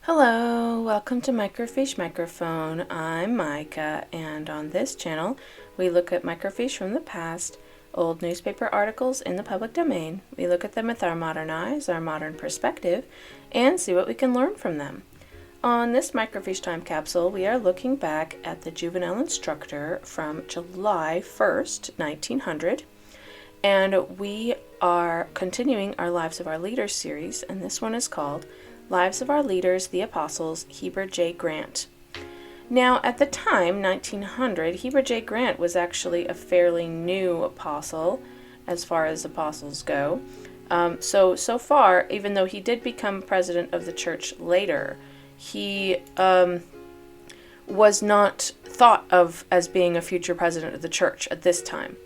Hello, welcome to Microfiche Microphone. I'm Micah, and on this channel, we look at microfiche from the past, old newspaper articles in the public domain. We look at them with our modern eyes, our modern perspective, and see what we can learn from them. On this microfiche time capsule, we are looking back at the Juvenile Instructor from July 1st, 1900, and we are continuing our Lives of Our Leaders series, and this one is called Lives of Our Leaders, the Apostles, Heber J. Grant. Now, at the time, 1900, Heber J. Grant was actually a fairly new apostle, as far as apostles go. So far, even though he did become president of the church later, he was not thought of as being a future president of the church at this time.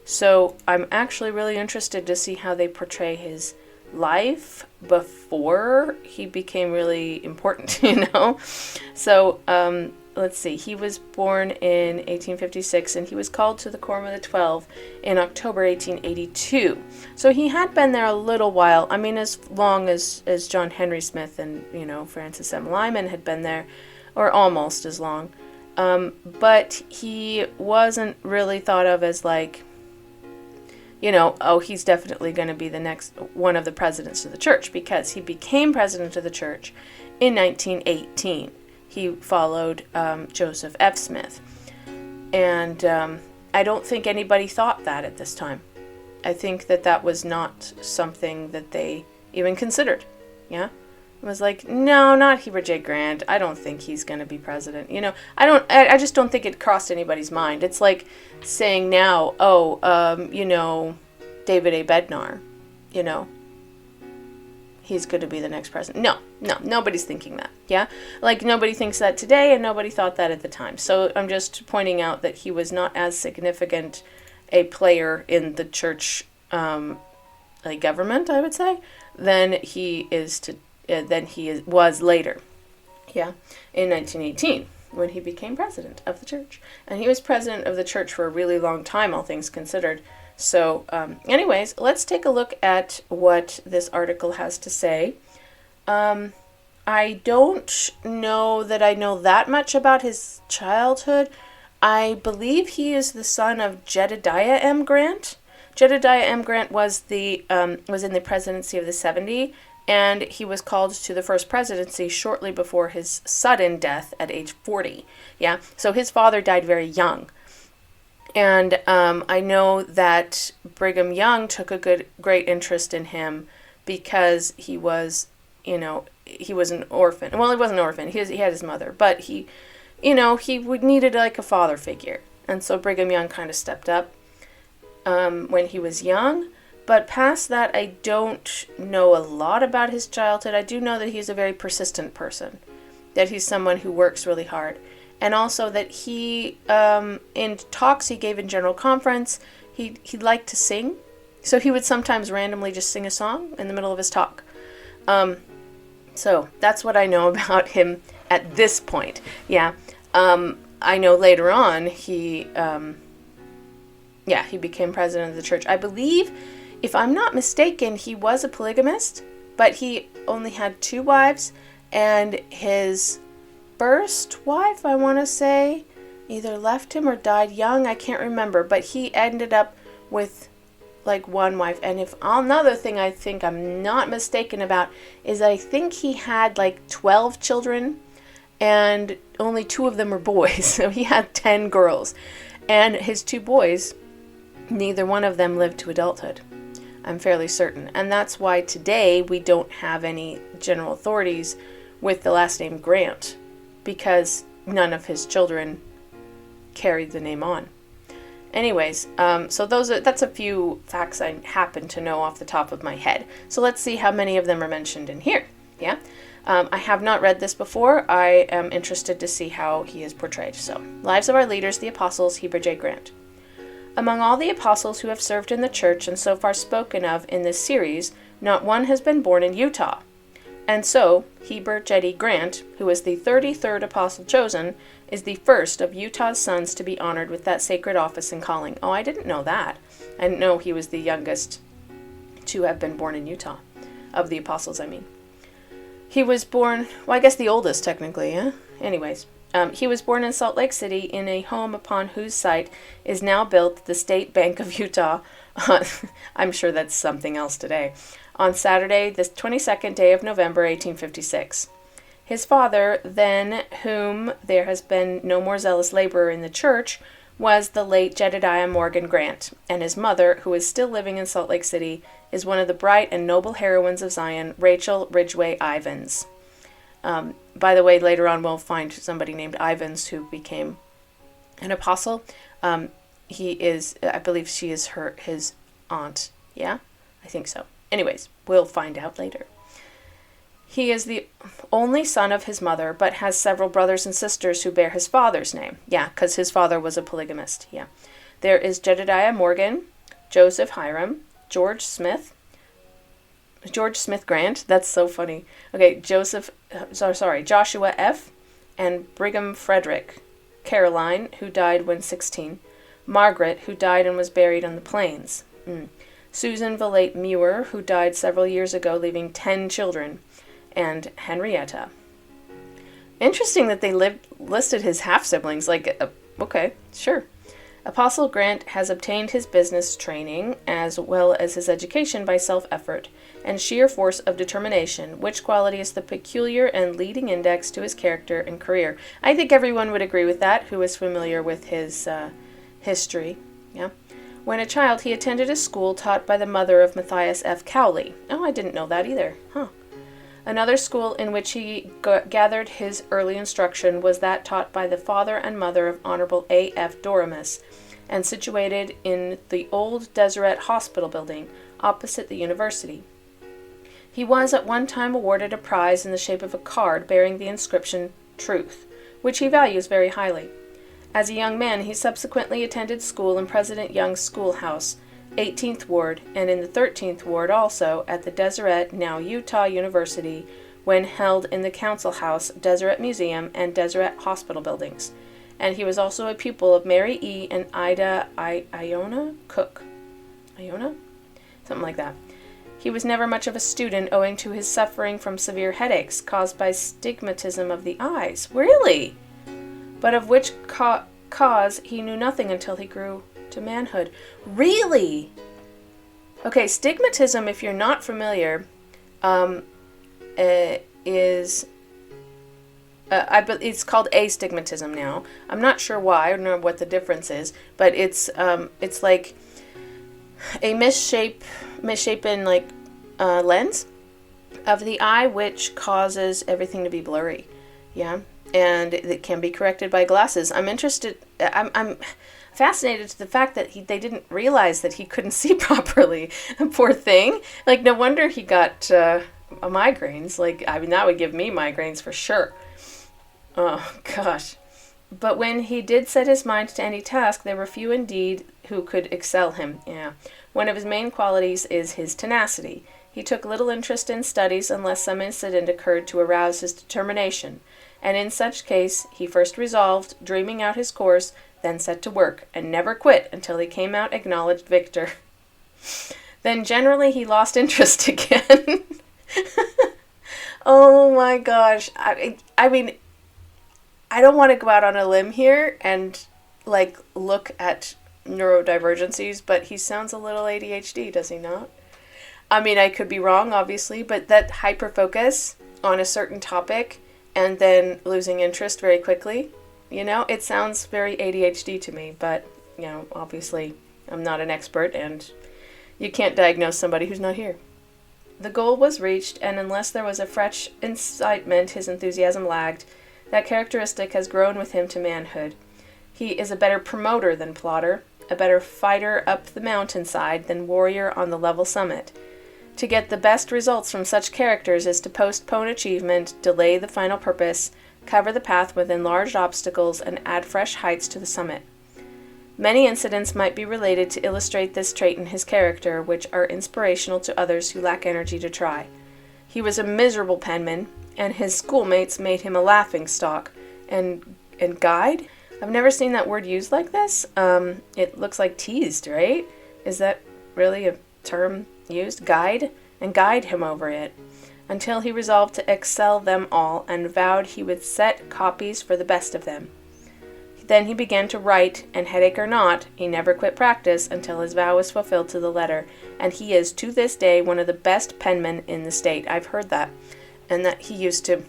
So I'm actually really interested to see how they portray his life before he became really important, So let's see. He was born in 1856 and he was called to the Quorum of the 12 in October 1882. So he had been there a little while. I mean, as long as John Henry Smith and, Francis M. Lyman had been there, or almost as long. But he wasn't really thought of as he's definitely going to be the next one of the presidents of the church, because he became president of the church in 1918. He followed Joseph F. Smith. And I don't think anybody thought that at this time. I think that was not something that they even considered. Yeah? It was like, no, not Heber J. Grant. I don't think he's going to be president. I just don't think it crossed anybody's mind. It's like saying now, David A. Bednar, he's going to be the next president. No, nobody's thinking that. Yeah. Like nobody thinks that today and nobody thought that at the time. So I'm just pointing out that he was not as significant a player in the church, government, I would say, than he was later, in 1918, when he became president of the church. And he was president of the church for a really long time, all things considered. So, anyways, let's take a look at what this article has to say. I don't know that I know that much about his childhood. I believe he is the son of Jedediah M. Grant. Jedediah M. Grant was in the presidency of the 70s. And he was called to the first presidency shortly before his sudden death at age 40. Yeah, so his father died very young. And I know that Brigham Young took a great interest in him because he was, he was an orphan. Well, he wasn't an orphan. He had his mother, but he needed like a father figure. And so Brigham Young kind of stepped up when he was young. But past that, I don't know a lot about his childhood. I do know that he's a very persistent person, that he's someone who works really hard, and also that he, in talks he gave in general conference, he liked to sing, so he would sometimes randomly just sing a song in the middle of his talk. So that's what I know about him at this point. Yeah, I know later on he became president of the church. I believe, if I'm not mistaken, he was a polygamist, but he only had 2 wives, and his first wife, I want to say, either left him or died young. I can't remember, but he ended up with like 1 wife. And another thing I think I'm not mistaken about is I think he had like 12 children, and only 2 of them were boys. So he had 10 girls, and his 2 boys, neither one of them lived to adulthood. I'm fairly certain. And that's why today we don't have any general authorities with the last name Grant, because none of his children carried the name on. Anyways, so that's a few facts I happen to know off the top of my head. So let's see how many of them are mentioned in here. Yeah. I have not read this before. I am interested to see how he is portrayed. So, Lives of Our Leaders, the Apostles, Heber J. Grant. Among all the apostles who have served in the church and so far spoken of in this series, not one has been born in Utah. And so, Heber J. Grant, who is the 33rd apostle chosen, is the first of Utah's sons to be honored with that sacred office and calling. Oh, I didn't know that. I didn't know he was the youngest to have been born in Utah. Of the apostles, I mean. He was born, well, I guess the oldest technically, yeah? Anyways, he was born in Salt Lake City in a home upon whose site is now built the State Bank of Utah. I'm sure that's something else today. On Saturday, the 22nd day of November, 1856. His father, then, whom there has been no more zealous laborer in the church, was the late Jedediah Morgan Grant, and his mother, who is still living in Salt Lake City, is one of the bright and noble heroines of Zion, Rachel Ridgway Ivins. By the way, later on we'll find somebody named Ivins who became an apostle. He is, I believe she is his aunt. Yeah? I think so. Anyways, we'll find out later. He is the only son of his mother, but has several brothers and sisters who bear his father's name. Yeah, because his father was a polygamist. Yeah. There is Jedediah Morgan, Joseph Hiram, George Smith Grant. That's so funny. Okay, Joshua F., and Brigham Frederick. Caroline, who died when 16. Margaret, who died and was buried on the plains. Susan Villate Muir, who died several years ago, leaving 10 children. And Henrietta. Interesting that they listed his half-siblings. Okay, sure. Apostle Grant has obtained his business training as well as his education by self-effort and sheer force of determination, which quality is the peculiar and leading index to his character and career. I think everyone would agree with that who is familiar with his history. Yeah. When a child, he attended a school taught by the mother of Matthias F. Cowley. Oh, I didn't know that either. Huh. Another school in which he gathered his early instruction was that taught by the father and mother of Honorable A. F. Doremus, and situated in the old Deseret Hospital building opposite the university. He was at one time awarded a prize in the shape of a card bearing the inscription Truth, which he values very highly. As a young man, he subsequently attended school in President Young's schoolhouse, 18th Ward, and in the 13th Ward also at the Deseret, now Utah University, when held in the Council House, Deseret Museum, and Deseret Hospital buildings. And he was also a pupil of Mary E. and Ida Iona Cook. Iona? Something like that. He was never much of a student owing to his suffering from severe headaches caused by stigmatism of the eyes. Really? But of which cause he knew nothing until he grew to manhood. Really? Okay, stigmatism, if you're not familiar, is it's called astigmatism now. I'm not sure why or what the difference is, but it's like a misshapen lens of the eye, which causes everything to be blurry. Yeah, and it can be corrected by glasses. I'm fascinated to the fact that they didn't realize that he couldn't see properly. Poor thing. No wonder he got migraines. That would give me migraines for sure. Oh, gosh. But when he did set his mind to any task, there were few indeed who could excel him. Yeah. One of his main qualities is his tenacity. He took little interest in studies unless some incident occurred to arouse his determination, and in such case he first resolved, dreaming out his course, then set to work, and never quit until he came out acknowledged victor. Then generally he lost interest again. Oh my gosh. I mean, I don't want to go out on a limb here and look at neurodivergencies, but he sounds a little ADHD, does he not? I mean, I could be wrong, obviously, but that hyperfocus on a certain topic and then losing interest very quickly, it sounds very ADHD to me, but, obviously I'm not an expert and you can't diagnose somebody who's not here. The goal was reached, and unless there was a fresh incitement, his enthusiasm lagged. That characteristic has grown with him to manhood. He is a better promoter than plotter, a better fighter up the mountainside than warrior on the level summit. To get the best results from such characters is to postpone achievement, delay the final purpose, cover the path with enlarged obstacles, and add fresh heights to the summit. Many incidents might be related to illustrate this trait in his character, which are inspirational to others who lack energy to try. He was a miserable penman, and his schoolmates made him a laughingstock. And guide? I've never seen that word used like this. It looks like teased, right? Is that really a term used? Guide? And guide him over it. until he resolved to excel them all, and vowed he would set copies for the best of them. Then he began to write, and headache or not, he never quit practice until his vow was fulfilled to the letter, and he is to this day one of the best penmen in the state. I've heard that, and that he used to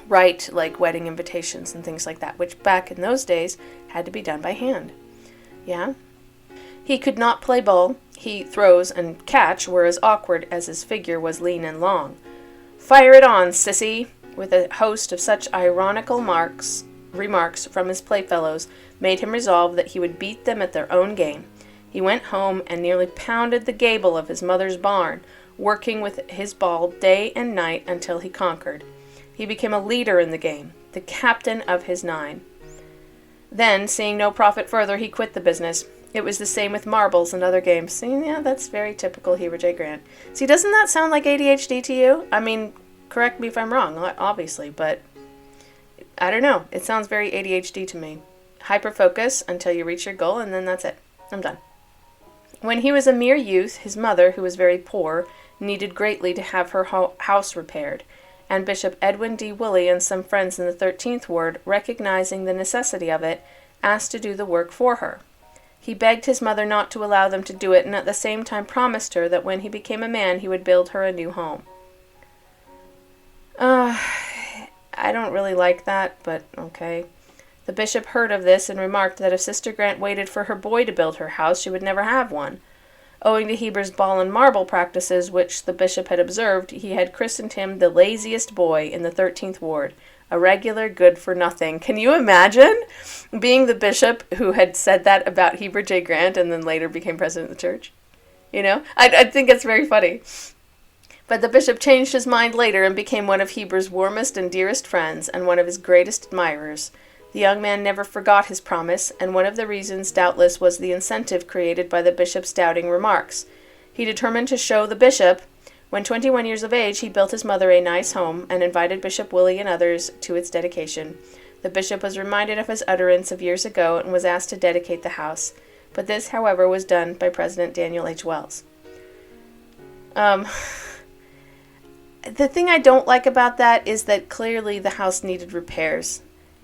write like wedding invitations and things like that, which back in those days had to be done by hand. Yeah? He could not play ball. He throws and catch were as awkward as his figure was lean and long. Fire it on, sissy! With a host of such ironical remarks from his playfellows made him resolve that he would beat them at their own game. He went home and nearly pounded the gable of his mother's barn, working with his ball day and night until he conquered. He became a leader in the game, the captain of his 9. Then, seeing no profit further, he quit the business. It was the same with marbles and other games. See, yeah, that's very typical Heber J. Grant. See, doesn't that sound like ADHD to you? I mean, correct me if I'm wrong, obviously, but I don't know. It sounds very ADHD to me. Hyperfocus until you reach your goal, and then that's it. I'm done. When he was a mere youth, his mother, who was very poor, needed greatly to have her house repaired, and Bishop Edwin D. Woolley and some friends in the 13th Ward, recognizing the necessity of it, asked to do the work for her. He begged his mother not to allow them to do it, and at the same time promised her that when he became a man he would build her a new home. I don't really like that, but okay. The bishop heard of this and remarked that if Sister Grant waited for her boy to build her house, she would never have one. Owing to Heber's ball and marble practices, which the bishop had observed, he had christened him the laziest boy in the 13th Ward, a regular good-for-nothing. Can you imagine being the bishop who had said that about Heber J. Grant and then later became president of the church? You know? I think it's very funny. But the bishop changed his mind later and became one of Heber's warmest and dearest friends and one of his greatest admirers. The young man never forgot his promise, and one of the reasons doubtless was the incentive created by the bishop's doubting remarks. He determined to show the bishop. When 21 years of age, he built his mother a nice home and invited Bishop Woolley and others to its dedication. The bishop was reminded of his utterance of years ago and was asked to dedicate the house. But this, however, was done by President Daniel H. Wells. The thing I don't like about that is that clearly the house needed repairs.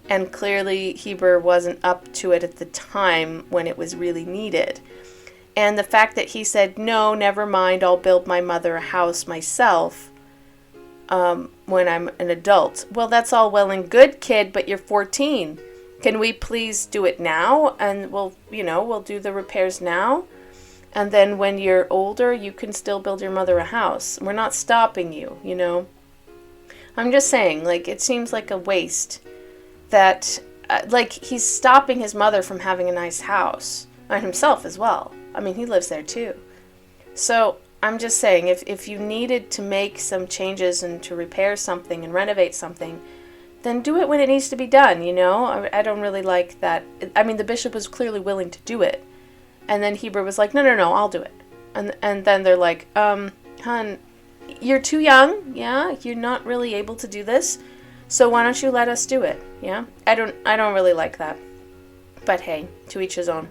And clearly Heber wasn't up to it at the time when it was really needed. And the fact that he said, no, never mind, I'll build my mother a house myself when I'm an adult. Well, that's all well and good, kid, but you're 14. Can we please do it now? And we'll do the repairs now. And then when you're older, you can still build your mother a house. We're not stopping you, you know. I'm just saying, it seems like a waste that, he's stopping his mother from having a nice house. And himself as well. I mean, he lives there too. So I'm just saying, if you needed to make some changes and to repair something and renovate something, then do it when it needs to be done, you know? I don't really like that. I mean, the bishop was clearly willing to do it. And then Heber was like, no, I'll do it. And then they're like, hon, you're too young, yeah? You're not really able to do this. So why don't you let us do it, yeah? I don't really like that. But hey, to each his own.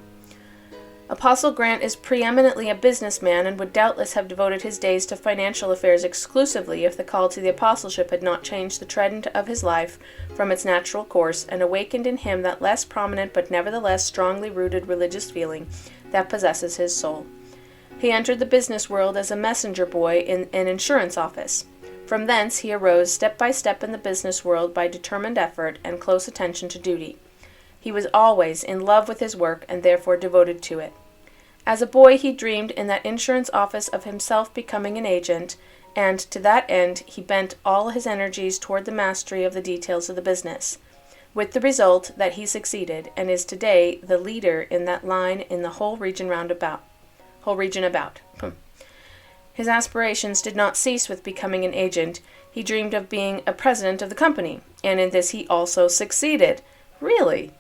Apostle Grant is preeminently a businessman and would doubtless have devoted his days to financial affairs exclusively if the call to the apostleship had not changed the trend of his life from its natural course and awakened in him that less prominent but nevertheless strongly rooted religious feeling that possesses his soul. He entered the business world as a messenger boy in an insurance office. From thence he arose step by step in the business world by determined effort and close attention to duty. He was always in love with his work and therefore devoted to it. As a boy he dreamed in that insurance office of himself becoming an agent, and to that end he bent all his energies toward the mastery of the details of the business, with the result that he succeeded and is today the leader in that line in the whole region about. His aspirations did not cease with becoming an agent. He dreamed of being a president of the company, and in this he also succeeded. Really?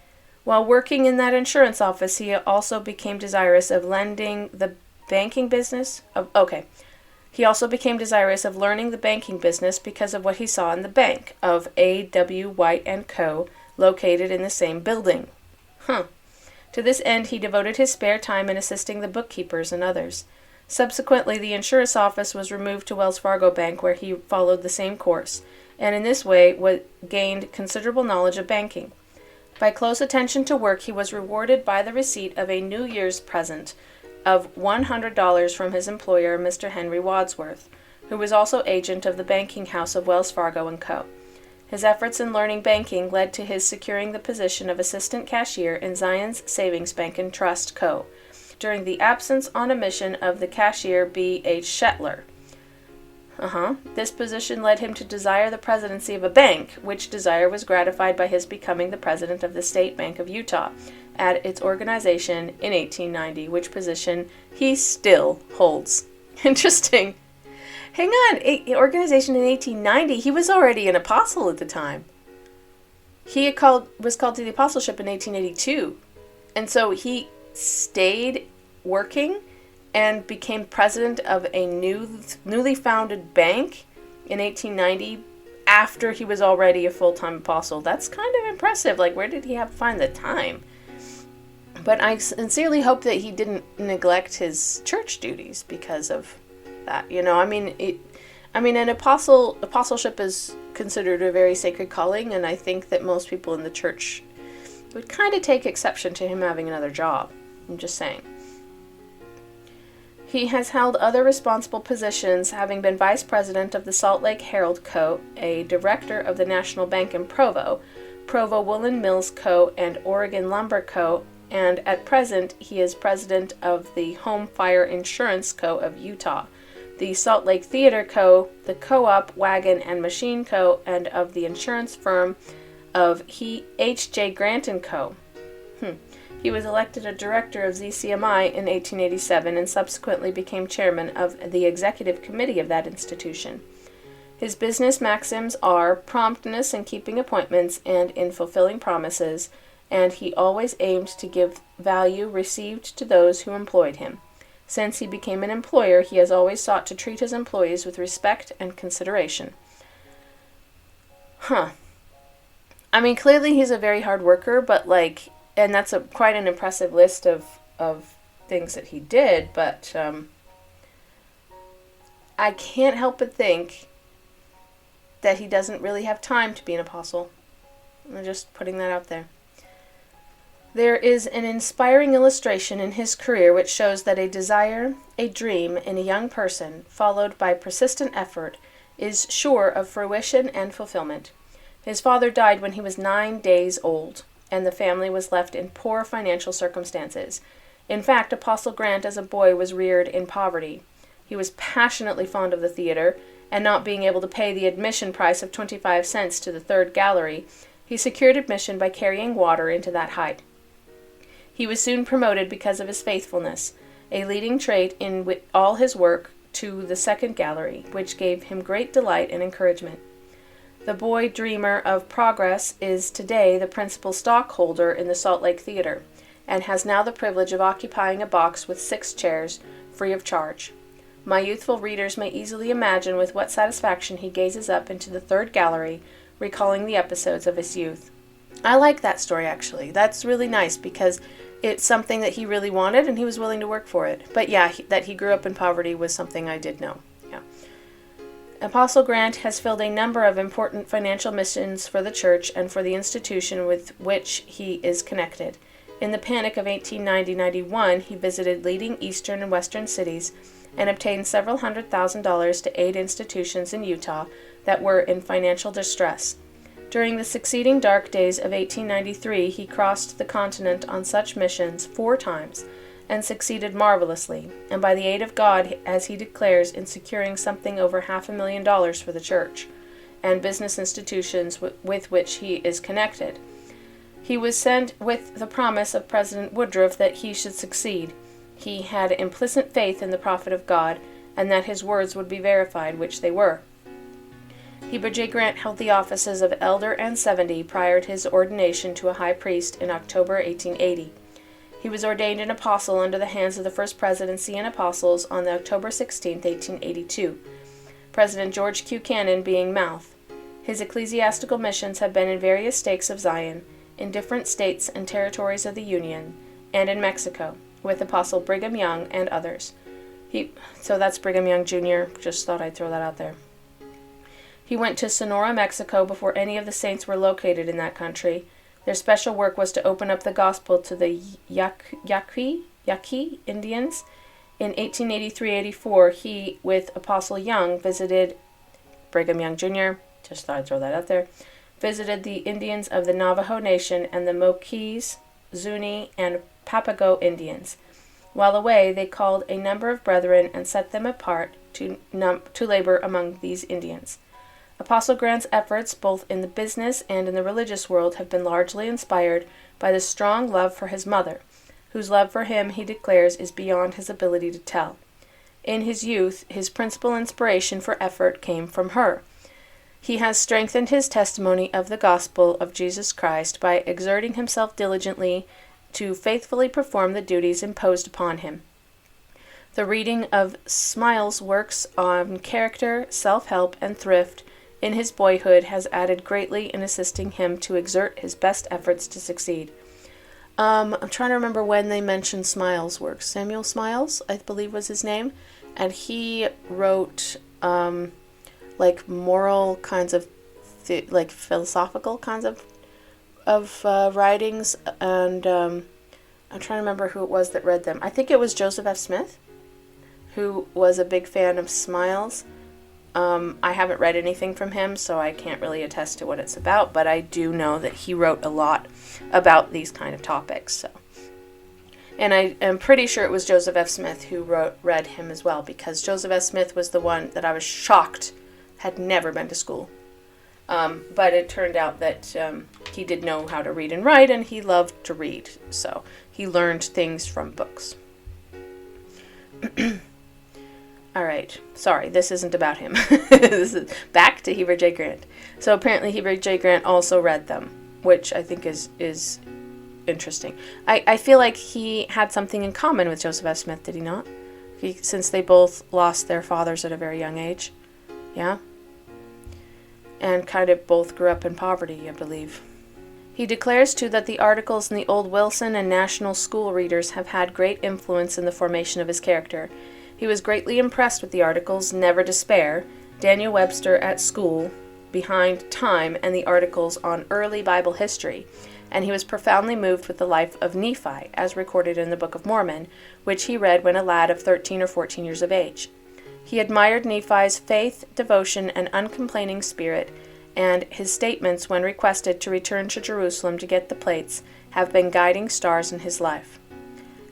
While working in that insurance office, he also became desirous of learning the banking business because of what he saw in the bank of A.W. White & Co., located in the same building. To this end, he devoted his spare time in assisting the bookkeepers and others. Subsequently, the insurance office was removed to Wells Fargo Bank, where he followed the same course, and in this way gained considerable knowledge of banking. By close attention to work, he was rewarded by the receipt of a New Year's present of $100 from his employer, Mr. Henry Wadsworth, who was also agent of the banking house of Wells Fargo & Co. His efforts in learning banking led to his securing the position of assistant cashier in Zions Savings Bank and Trust Co. during the absence on a mission of the cashier B. H. Shetler. This position led him to desire the presidency of a bank, which desire was gratified by his becoming the president of the State Bank of Utah at its organization in 1890, which position he still holds. Interesting. Hang on, organization in 1890, he was already an apostle at the time. He was called to the apostleship in 1882, and so he stayed working and became president of a newly founded bank in 1890 after he was already a full-time apostle. That's kind of impressive. Like, where did he find the time? But I sincerely hope that he didn't neglect his church duties because of that. An apostleship is considered a very sacred calling, and I think that most people in the church would kind of take exception to him having another job. I'm just saying. He has held other responsible positions, having been vice president of the Salt Lake Herald Co., a director of the National Bank in Provo, Provo Woolen Mills Co., and Oregon Lumber Co., and at present he is president of the Home Fire Insurance Co. of Utah, the Salt Lake Theater Co., the Co-op Wagon and Machine Co., and of the insurance firm of H.J. Grant & Co. He was elected a director of ZCMI in 1887 and subsequently became chairman of the executive committee of that institution. His business maxims are promptness in keeping appointments and in fulfilling promises, and he always aimed to give value received to those who employed him. Since he became an employer, he has always sought to treat his employees with respect and consideration. Clearly he's a very hard worker, but and that's quite an impressive list of things that he did, but I can't help but think that he doesn't really have time to be an apostle. I'm just putting that out there. There is an inspiring illustration in his career which shows that a desire, a dream in a young person, followed by persistent effort, is sure of fruition and fulfillment. His father died when he was 9 days old, and the family was left in poor financial circumstances. In fact, Apostle Grant as a boy was reared in poverty. He was passionately fond of the theater, and not being able to pay the admission price of 25 cents to the third gallery, he secured admission by carrying water into that height. He was soon promoted because of his faithfulness, a leading trait in all his work, to the second gallery, which gave him great delight and encouragement. The boy dreamer of progress is today the principal stockholder in the Salt Lake Theater, and has now the privilege of occupying a box with 6 chairs, free of charge. My youthful readers may easily imagine with what satisfaction he gazes up into the third gallery, recalling the episodes of his youth. I like that story, actually. That's really nice, because it's something that he really wanted, and he was willing to work for it. But yeah, that he grew up in poverty was something I did know. Yeah. Apostle Grant has filled a number of important financial missions for the church and for the institution with which he is connected. In the Panic of 1890-91, he visited leading eastern and western cities and obtained several $100,000 to aid institutions in Utah that were in financial distress. During the succeeding dark days of 1893, he crossed the continent on such missions 4 times, and succeeded marvelously, and by the aid of God, as he declares, in securing something over $500,000 for the church and business institutions with which he is connected. He was sent with the promise of President Woodruff that he should succeed. He had implicit faith in the prophet of God, and that his words would be verified, which they were. Heber J. Grant held the offices of Elder and 70 prior to his ordination to a high priest in October 1880. He was ordained an apostle under the hands of the First Presidency and Apostles on October 16, 1882, President George Q. Cannon being mouth. His ecclesiastical missions have been in various stakes of Zion, in different states and territories of the Union, and in Mexico, with Apostle Brigham Young and others. So that's Brigham Young Jr. Just thought I'd throw that out there. He went to Sonora, Mexico before any of the saints were located in that country. Their special work was to open up the gospel to the Yaqui Indians. In 1883-84, he, with Apostle Young, visited Brigham Young Jr., just thought I'd throw that out there, visited the Indians of the Navajo Nation and the Moquis, Zuni, and Papago Indians. While away, they called a number of brethren and set them apart to labor among these Indians. Apostle Grant's efforts, both in the business and in the religious world, have been largely inspired by the strong love for his mother, whose love for him, he declares, is beyond his ability to tell. In his youth, his principal inspiration for effort came from her. He has strengthened his testimony of the gospel of Jesus Christ by exerting himself diligently to faithfully perform the duties imposed upon him. The reading of Smiles' works on character, self-help, and thrift in his boyhood has added greatly in assisting him to exert his best efforts to succeed. I'm trying to remember when they mentioned Smiles' works. Samuel Smiles, I believe was his name, and he wrote like moral kinds of, like philosophical kinds of writings, and I'm trying to remember who it was that read them. I think it was Joseph F. Smith, who was a big fan of Smiles. I haven't read anything from him, so I can't really attest to what it's about, but I do know that he wrote a lot about these kind of topics. So, and I am pretty sure it was Joseph F. Smith who read him as well, because Joseph F. Smith was the one that I was shocked had never been to school. But it turned out that he did know how to read and write, and he loved to read, so he learned things from books. All right, sorry, this isn't about him. This is back to Heber J. Grant. So apparently Heber J. Grant also read them, which I think is interesting. I feel like he had something in common with Joseph F. Smith, did he not? Since they both lost their fathers at a very young age. Yeah? And kind of both grew up in poverty, I believe. He declares, too, that the articles in the Old Wilson and National School readers have had great influence in the formation of his character. He was greatly impressed with the articles Never Despair, Daniel Webster at School, Behind Time, and the articles on early Bible history, and he was profoundly moved with the life of Nephi, as recorded in the Book of Mormon, which he read when a lad of 13 or 14 years of age. He admired Nephi's faith, devotion, and uncomplaining spirit, and his statements when requested to return to Jerusalem to get the plates have been guiding stars in his life.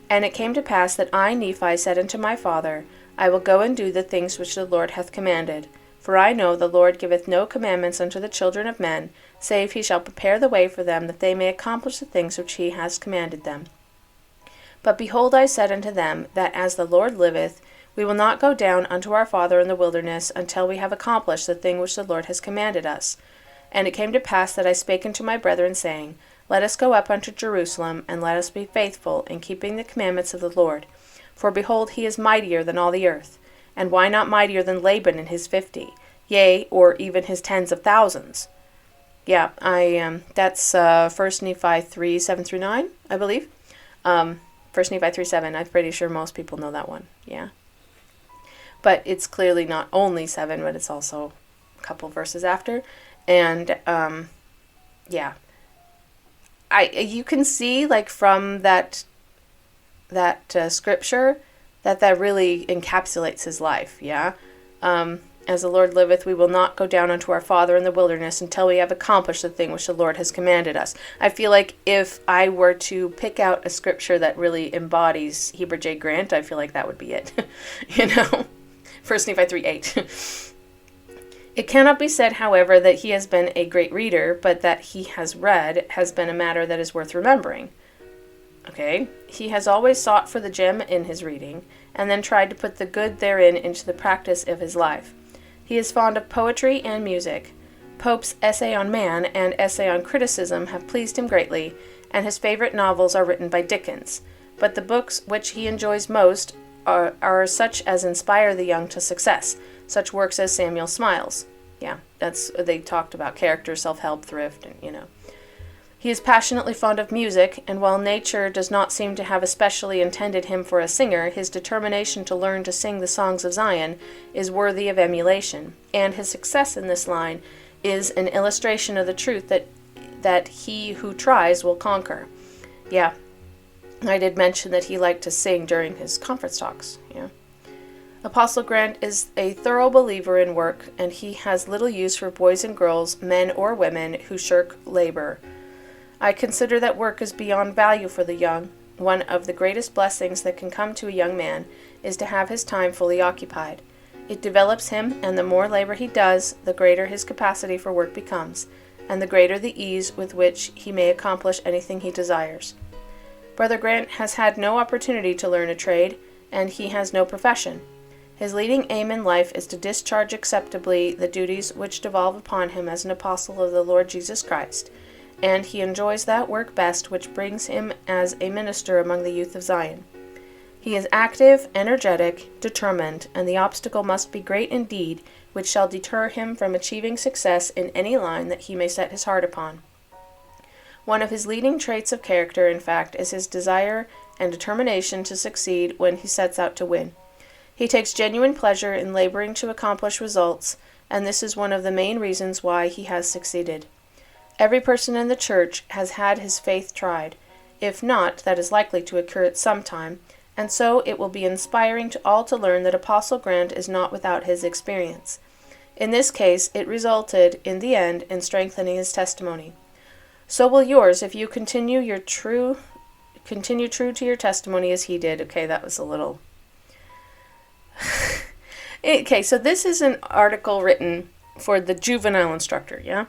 And it came to pass that I, Nephi, said unto my father, I will go and do the things which the Lord hath commanded. For I know the Lord giveth no commandments unto the children of men, save he shall prepare the way for them, that they may accomplish the things which he has commanded them. But behold, I said unto them, that as the Lord liveth, we will not go down unto our father in the wilderness, until we have accomplished the thing which the Lord has commanded us. And it came to pass that I spake unto my brethren, saying, Let us go up unto Jerusalem, and let us be faithful in keeping the commandments of the Lord. For behold, he is mightier than all the earth. And why not mightier than Laban in his 50? Yea, or even his tens of thousands. Yeah, that's 1 Nephi 3, 7 through 9, I believe. 1 Nephi 3, 7, I'm pretty sure most people know that one, yeah. But it's clearly not only 7, but it's also a couple verses after. And, yeah. You can see, like, from that scripture, that really encapsulates his life, yeah? As the Lord liveth, we will not go down unto our father in the wilderness until we have accomplished the thing which the Lord has commanded us. I feel like if I were to pick out a scripture that really embodies Heber J. Grant, I feel like that would be it, you know? 1 Nephi 3, 8. It cannot be said, however, that he has been a great reader, but that he has read has been a matter that is worth remembering. Okay, he has always sought for the gem in his reading, and then tried to put the good therein into the practice of his life. He is fond of poetry and music. Pope's Essay on Man and Essay on Criticism have pleased him greatly, and his favorite novels are written by Dickens. But the books which he enjoys most are such as inspire the young to success, such works as Samuel Smiles. Yeah, they talked about character, self-help, thrift, and, you know. He is passionately fond of music, and while nature does not seem to have especially intended him for a singer, his determination to learn to sing the songs of Zion is worthy of emulation, and his success in this line is an illustration of the truth that he who tries will conquer. Yeah, I did mention that he liked to sing during his conference talks. Yeah. Apostle Grant is a thorough believer in work, and he has little use for boys and girls, men or women, who shirk labor. I consider that work is beyond value for the young. One of the greatest blessings that can come to a young man is to have his time fully occupied. It develops him, and the more labor he does, the greater his capacity for work becomes, and the greater the ease with which he may accomplish anything he desires. Brother Grant has had no opportunity to learn a trade, and he has no profession. His leading aim in life is to discharge acceptably the duties which devolve upon him as an apostle of the Lord Jesus Christ, and he enjoys that work best which brings him as a minister among the youth of Zion. He is active, energetic, determined, and the obstacle must be great indeed, which shall deter him from achieving success in any line that he may set his heart upon. One of his leading traits of character, in fact, is his desire and determination to succeed when he sets out to win. He takes genuine pleasure in laboring to accomplish results, and this is one of the main reasons why he has succeeded. Every person in the church has had his faith tried. If not, that is likely to occur at some time, and so it will be inspiring to all to learn that Apostle Grant is not without his experience. In this case, it resulted, in the end, in strengthening his testimony. So will yours if you continue true to your testimony as he did. Okay, that was a little... Okay, so this is an article written for the Juvenile Instructor, yeah?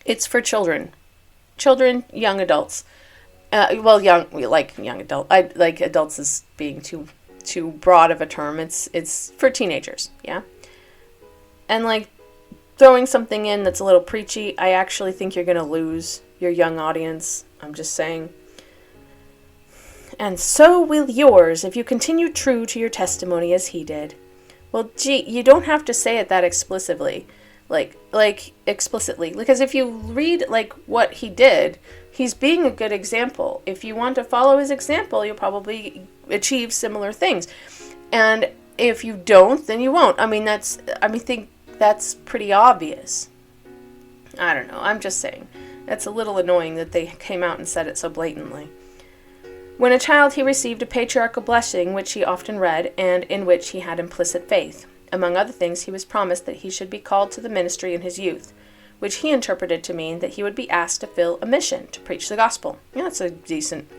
It's for children. Children, young adults. Young adult. I like adults as being too broad of a term. It's for teenagers, yeah? And like throwing something in that's a little preachy, I actually think you're going to lose your young audience. I'm just saying. And so will yours if you continue true to your testimony as he did. Well, gee, you don't have to say it that explicitly. Like explicitly. Because if you read, like, what he did, he's being a good example. If you want to follow his example, you'll probably achieve similar things. And if you don't, then you won't. I think that's pretty obvious. I don't know. I'm just saying. That's a little annoying that they came out and said it so blatantly. When a child, he received a patriarchal blessing, which he often read, and in which he had implicit faith. Among other things, he was promised that he should be called to the ministry in his youth, which he interpreted to mean that he would be asked to fill a mission, to preach the gospel. Yeah, that's a decent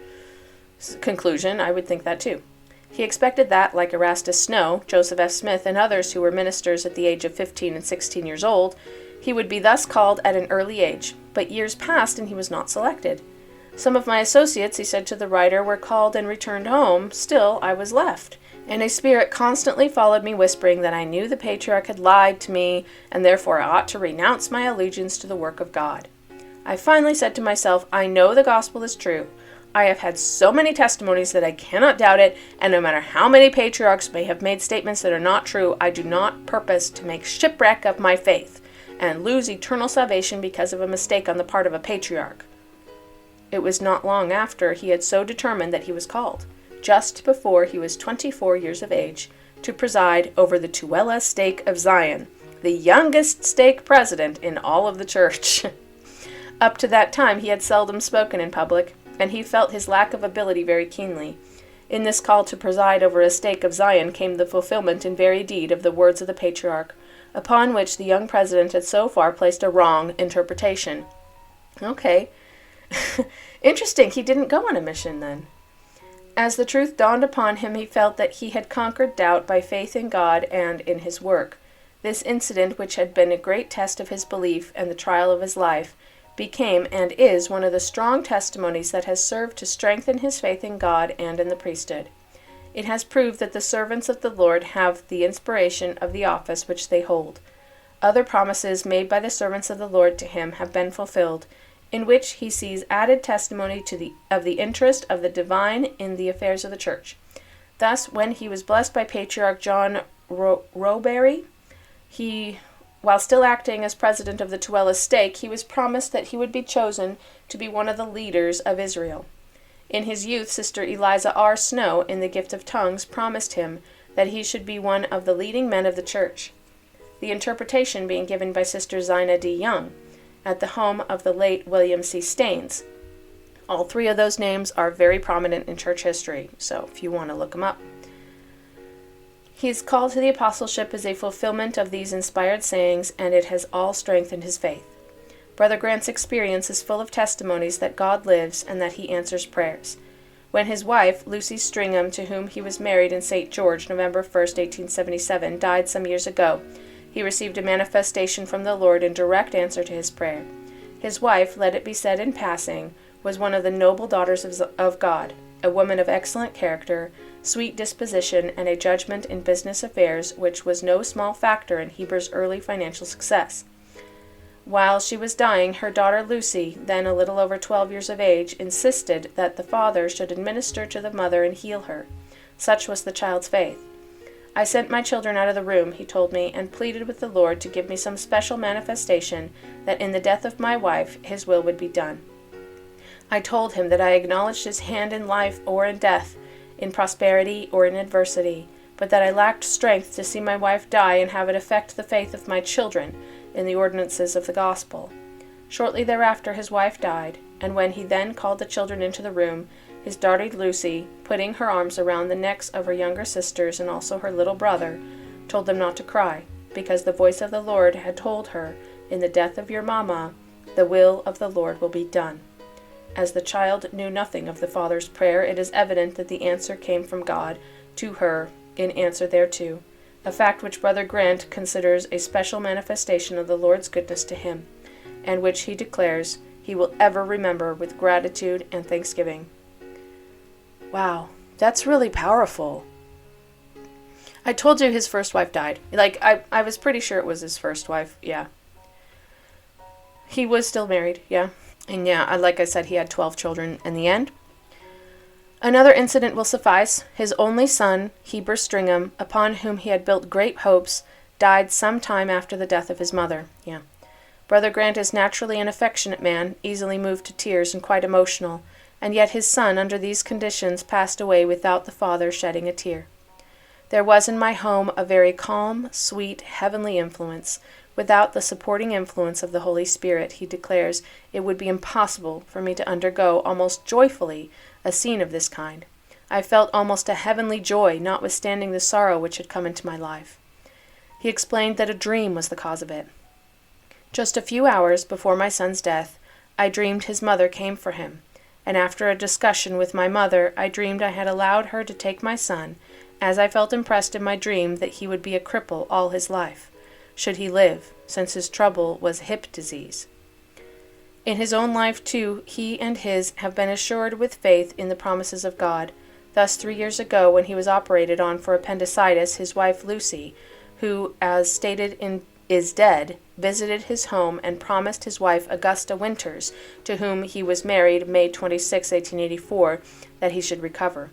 conclusion. I would think that too. He expected that, like Erastus Snow, Joseph F. Smith, and others who were ministers at the age of 15 and 16 years old, he would be thus called at an early age, but years passed and he was not selected. Some of my associates, he said to the writer, were called and returned home. Still, I was left. And a spirit constantly followed me, whispering that I knew the patriarch had lied to me, and therefore I ought to renounce my allegiance to the work of God. I finally said to myself, I know the gospel is true. I have had so many testimonies that I cannot doubt it, and no matter how many patriarchs may have made statements that are not true, I do not purpose to make shipwreck of my faith and lose eternal salvation because of a mistake on the part of a patriarch. It was not long after he had so determined that he was called, just before he was 24 years of age, to preside over the Tooele stake of Zion, the youngest stake president in all of the church. Up to that time he had seldom spoken in public, and he felt his lack of ability very keenly. In this call to preside over a stake of Zion came the fulfillment in very deed of the words of the patriarch, upon which the young president had so far placed a wrong interpretation. Okay. Interesting, he didn't go on a mission then. As the truth dawned upon him, he felt that he had conquered doubt by faith in God and in his work. This incident, which had been a great test of his belief and the trial of his life, became and is one of the strong testimonies that has served to strengthen his faith in God and in the priesthood. It has proved that the servants of the Lord have the inspiration of the office which they hold. Other promises made by the servants of the Lord to him have been fulfilled, in which he sees added testimony of the interest of the divine in the affairs of the church. Thus, when he was blessed by Patriarch John Roberry, he While still acting as president of the Tooele stake, he was promised that he would be chosen to be one of the leaders of Israel. In his youth, Sister Eliza R. Snow, in the Gift of Tongues, promised him that he should be one of the leading men of the church. The interpretation being given by Sister Zina D. Young at the home of the late William C. Staines. All three of those names are very prominent in church history, so if you want to look them up. His call to the apostleship is a fulfillment of these inspired sayings, and it has all strengthened his faith. Brother Grant's experience is full of testimonies that God lives and that he answers prayers. When his wife, Lucy Stringham, to whom he was married in St. George, November 1st, 1877, died some years ago, he received a manifestation from the Lord in direct answer to his prayer. His wife, let it be said in passing, was one of the noble daughters of God, a woman of excellent character, sweet disposition, and a judgment in business affairs which was no small factor in Heber's early financial success. While she was dying, her daughter Lucy, then a little over 12 years of age, insisted that the father should administer to the mother and heal her. Such was the child's faith. I sent my children out of the room, he told me, and pleaded with the Lord to give me some special manifestation that in the death of my wife his will would be done. I told him that I acknowledged his hand in life or in death, in prosperity or in adversity, but that I lacked strength to see my wife die and have it affect the faith of my children in the ordinances of the gospel. Shortly thereafter his wife died, and when he then called the children into the room, his daughter Lucy, putting her arms around the necks of her younger sisters and also her little brother, told them not to cry, because the voice of the Lord had told her, in the death of your mama, the will of the Lord will be done. As the child knew nothing of the father's prayer, it is evident that the answer came from God to her in answer thereto, a fact which Brother Grant considers a special manifestation of the Lord's goodness to him, and which he declares he will ever remember with gratitude and thanksgiving. Wow, that's really powerful. I told you his first wife died. I was pretty sure it was his first wife, yeah. He was still married, yeah. And yeah, like I said, he had 12 children in the end. Another incident will suffice. His only son, Heber Stringham, upon whom he had built great hopes, died some time after the death of his mother. Yeah. Brother Grant is naturally an affectionate man, easily moved to tears and quite emotional, and yet his son, under these conditions, passed away without the father shedding a tear. There was in my home a very calm, sweet, heavenly influence. Without the supporting influence of the Holy Spirit, he declares, it would be impossible for me to undergo almost joyfully a scene of this kind. I felt almost a heavenly joy, notwithstanding the sorrow which had come into my life. He explained that a dream was the cause of it. Just a few hours before my son's death, I dreamed his mother came for him, and after a discussion with my mother, I dreamed I had allowed her to take my son, as I felt impressed in my dream that he would be a cripple all his life, should he live, since his trouble was hip disease. In his own life, too, he and his have been assured with faith in the promises of God. Thus, 3 years ago, when he was operated on for appendicitis, his wife Lucy, who, as stated is dead, visited his home and promised his wife Augusta Winters, to whom he was married May 26, 1884, that he should recover.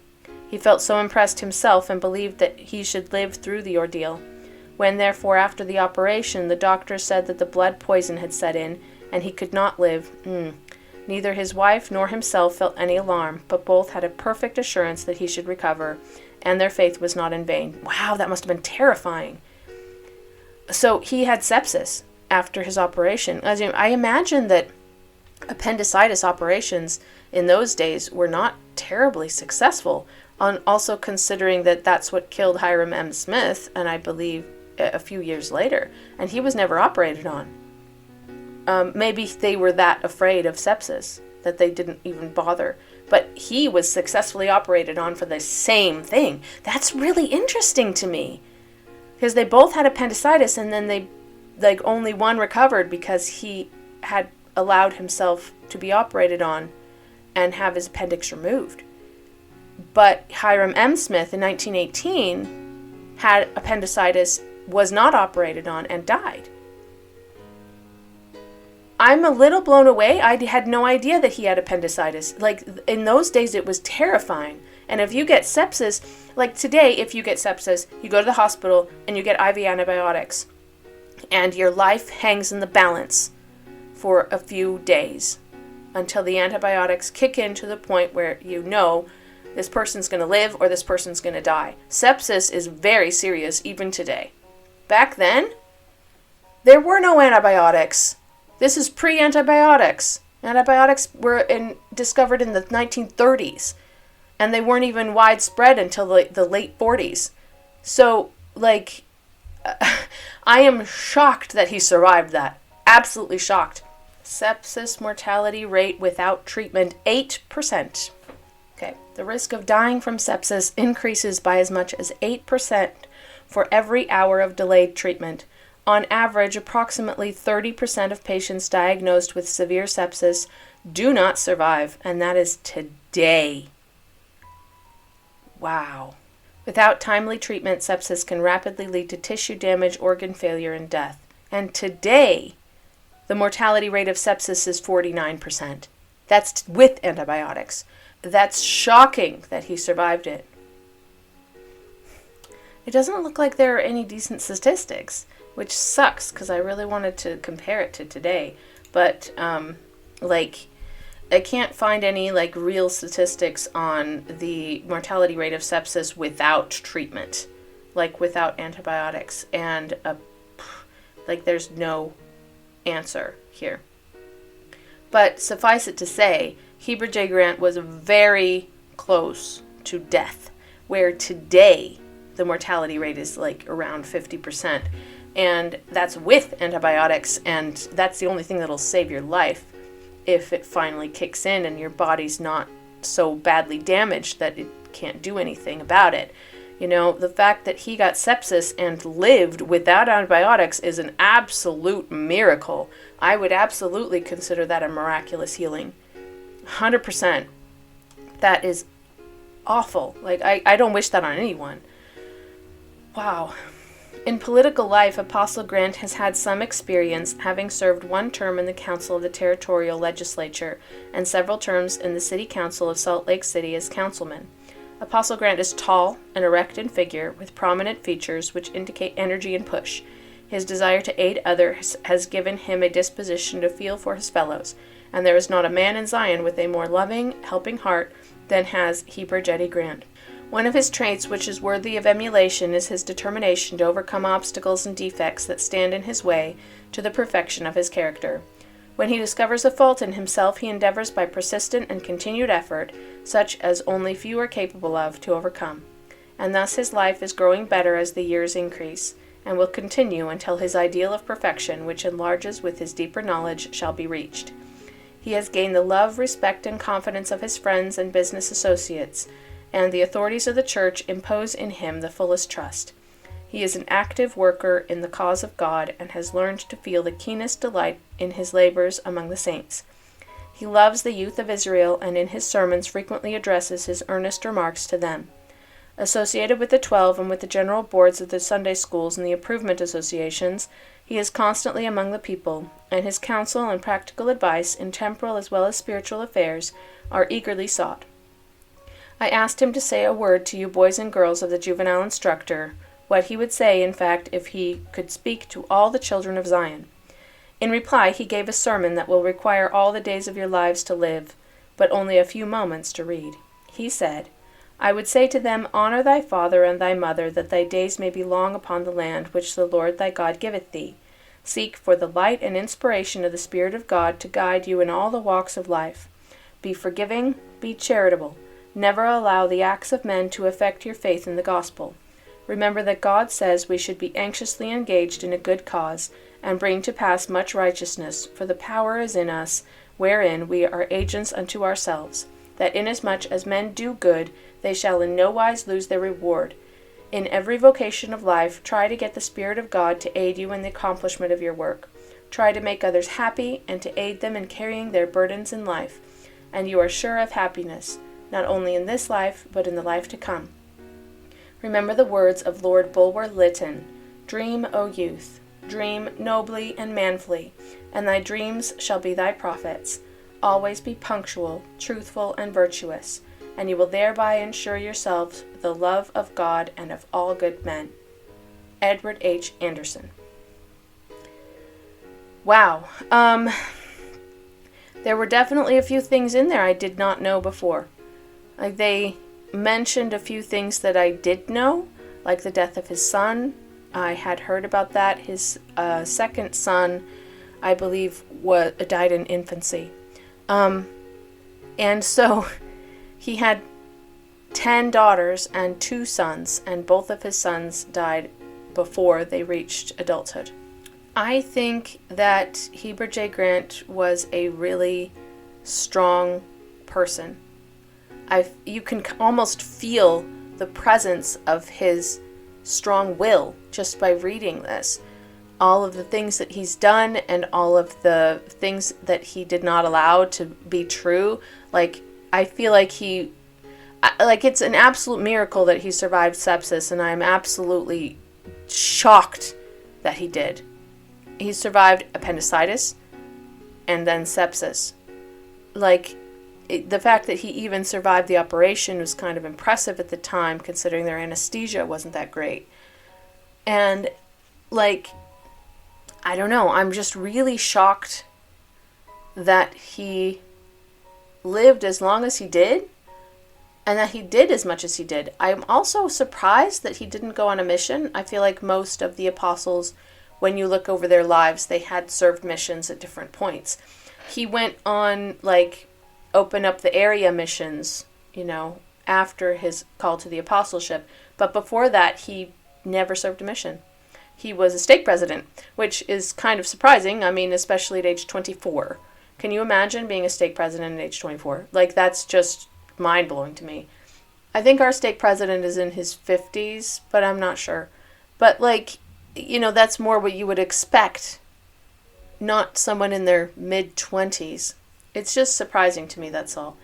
He felt so impressed himself and believed that he should live through the ordeal. When, therefore, after the operation, the doctor said that the blood poison had set in, and he could not live, neither his wife nor himself felt any alarm, but both had a perfect assurance that he should recover, and their faith was not in vain. Wow, that must have been terrifying. So he had sepsis after his operation. I imagine that appendicitis operations in those days were not terribly successful, also considering that that's what killed Hiram M. Smith, and I believe a few years later, and he was never operated on. Maybe they were that afraid of sepsis that they didn't even bother. But he was successfully operated on for the same thing. That's really interesting to me. Because they both had appendicitis, and then only one recovered because he had allowed himself to be operated on and have his appendix removed. But Hiram M. Smith in 1918 had appendicitis, was not operated on, and died. I'm a little blown away. I had no idea that he had appendicitis. In those days, it was terrifying. And if you get sepsis, like today, if you get sepsis, you go to the hospital and you get IV antibiotics. and your life hangs in the balance for a few days until the antibiotics kick in to the point where you know this person's going to live or this person's going to die. Sepsis is very serious even today. Back then, there were no antibiotics. This is pre-antibiotics. Antibiotics were discovered in the 1930s, and they weren't even widespread until the late 40s. So, I am shocked that he survived that. Absolutely shocked. Sepsis mortality rate without treatment, 8%. Okay, the risk of dying from sepsis increases by as much as 8% for every hour of delayed treatment. On average, approximately 30% of patients diagnosed with severe sepsis do not survive, and that is today. Wow. Without timely treatment, sepsis can rapidly lead to tissue damage, organ failure, and death. And today, the mortality rate of sepsis is 49%. That's with antibiotics. That's shocking that he survived it. It doesn't look like there are any decent statistics, which sucks because I really wanted to compare it to today. But, I can't find any, real statistics on the mortality rate of sepsis without treatment, without antibiotics. And, there's no answer here. But suffice it to say, Heber J. Grant was very close to death, where today the mortality rate is around 50%. And that's with antibiotics, and that's the only thing that'll save your life if it finally kicks in and your body's not so badly damaged that it can't do anything about it. You know, the fact that he got sepsis and lived without antibiotics is an absolute miracle. I would absolutely consider that a miraculous healing. 100%. That is awful. I don't wish that on anyone. Wow. In political life, Apostle Grant has had some experience, having served one term in the Council of the Territorial Legislature and several terms in the City Council of Salt Lake City as councilman. Apostle Grant is tall and erect in figure, with prominent features which indicate energy and push. His desire to aid others has given him a disposition to feel for his fellows, and there is not a man in Zion with a more loving, helping heart than has Heber J. Grant. One of his traits which is worthy of emulation is his determination to overcome obstacles and defects that stand in his way to the perfection of his character. When he discovers a fault in himself, he endeavors by persistent and continued effort, such as only few are capable of, to overcome. And thus his life is growing better as the years increase, and will continue until his ideal of perfection, which enlarges with his deeper knowledge, shall be reached. He has gained the love, respect, and confidence of his friends and business associates, and the authorities of the church impose in him the fullest trust. He is an active worker in the cause of God and has learned to feel the keenest delight in his labors among the saints. He loves the youth of Israel and in his sermons frequently addresses his earnest remarks to them. Associated with the 12 and with the general boards of the Sunday schools and the improvement associations, he is constantly among the people, and his counsel and practical advice in temporal as well as spiritual affairs are eagerly sought. I asked him to say a word to you boys and girls of the Juvenile Instructor, what he would say, in fact, if he could speak to all the children of Zion. In reply, he gave a sermon that will require all the days of your lives to live, but only a few moments to read. He said, I would say to them, Honor thy father and thy mother, that thy days may be long upon the land which the Lord thy God giveth thee. Seek for the light and inspiration of the Spirit of God to guide you in all the walks of life. Be forgiving, be charitable. Never allow the acts of men to affect your faith in the gospel. Remember that God says we should be anxiously engaged in a good cause, and bring to pass much righteousness, for the power is in us, wherein we are agents unto ourselves, that inasmuch as men do good, they shall in no wise lose their reward. In every vocation of life, try to get the Spirit of God to aid you in the accomplishment of your work. Try to make others happy, and to aid them in carrying their burdens in life, and you are sure of happiness, not only in this life, but in the life to come. Remember the words of Lord Bulwer Lytton, Dream, O youth, dream nobly and manfully, and thy dreams shall be thy prophets. Always be punctual, truthful, and virtuous, and you will thereby ensure yourselves the love of God and of all good men. Edward H. Anderson. Wow. There were definitely a few things in there I did not know before. Like, they mentioned a few things that I did know, like the death of his son. I had heard about that. His second son, I believe, died in infancy. And so he had 10 daughters and 2 sons, and both of his sons died before they reached adulthood. I think that Heber J. Grant was a really strong person. You can almost feel the presence of his strong will just by reading this. All of the things that he's done and all of the things that he did not allow to be true. Like, I feel like it's an absolute miracle that he survived sepsis, and I'm absolutely shocked that he did. He survived appendicitis and then sepsis. Like, the fact that he even survived the operation was kind of impressive at the time, considering their anesthesia wasn't that great. And, like, I don't know, I'm just really shocked that he lived as long as he did, and that he did as much as he did. I'm also surprised that he didn't go on a mission. I feel like most of the apostles, when you look over their lives, they had served missions at different points. He went on, like, open up the area missions, after his call to the apostleship. But before that, he never served a mission. He was a stake president, which is kind of surprising. I mean, especially at age 24. Can you imagine being a stake president at age 24? Like, that's just mind-blowing to me. I think our stake president is in his 50s, but I'm not sure. But, like, that's more what you would expect, not someone in their mid-20s. It's just surprising to me, that's all.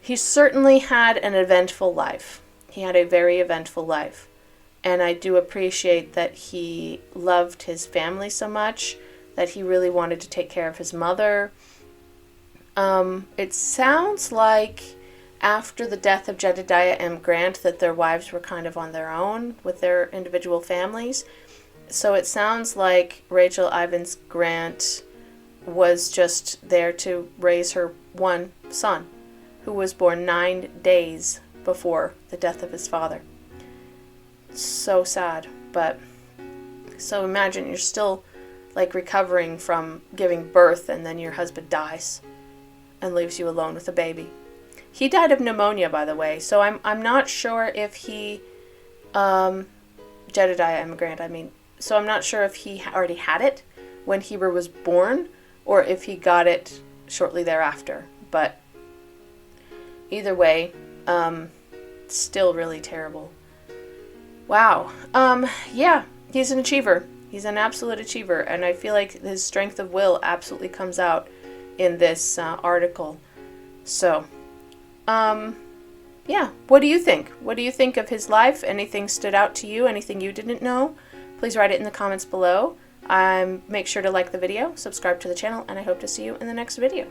He certainly had an eventful life. He had a very eventful life. And I do appreciate that he loved his family so much, that he really wanted to take care of his mother. It sounds like after the death of Jedediah M. Grant that their wives were kind of on their own with their individual families. So it sounds like Rachel Ivins Grant was just there to raise her one son, who was born 9 days before the death of his father. So sad, but so imagine you're still, like, recovering from giving birth, and then your husband dies and leaves you alone with a baby. He died of pneumonia, by the way, so I'm not sure if he, Jedediah M. Grant, so I'm not sure if he already had it when Heber was born, or if he got it shortly thereafter. But either way, still really terrible. Wow. Yeah, he's an achiever. He's an absolute achiever, and I feel like his strength of will absolutely comes out in this article. So, yeah, what do you think? What do you think of his life? Anything stood out to you? Anything you didn't know? Please write it in the comments below. Make sure to like the video, subscribe to the channel, and I hope to see you in the next video.